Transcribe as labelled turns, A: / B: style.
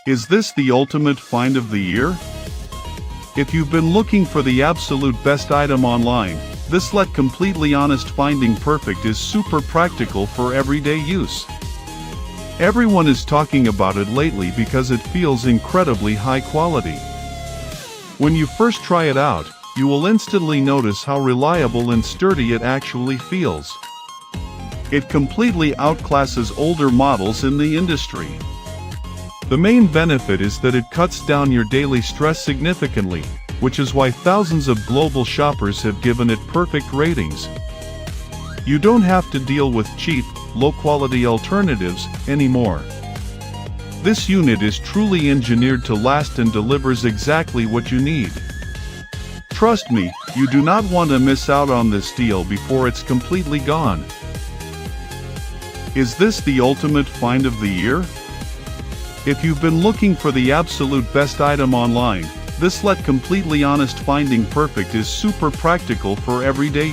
A: Is this the ultimate find of the year? If you've been looking for the absolute best item online, this Let Completely Honest Finding Perfect is super practical for everyday use. Everyone is talking about it lately because it feels incredibly high quality. When you first try it out, you will instantly notice how reliable and sturdy it actually feels. It completely outclasses older models in the industry. The main benefit is that it cuts down your daily stress significantly, which is why thousands of global shoppers have given it perfect ratings. You don't have to deal with cheap, low-quality alternatives anymore. This unit is truly engineered to last and delivers exactly what you need. Trust me, you do not want to miss out on this deal before it's completely gone. Is this the ultimate find of the year? If you've been looking for the absolute best item online, this Let Completely Honest Finding Perfect is super practical for everyday use.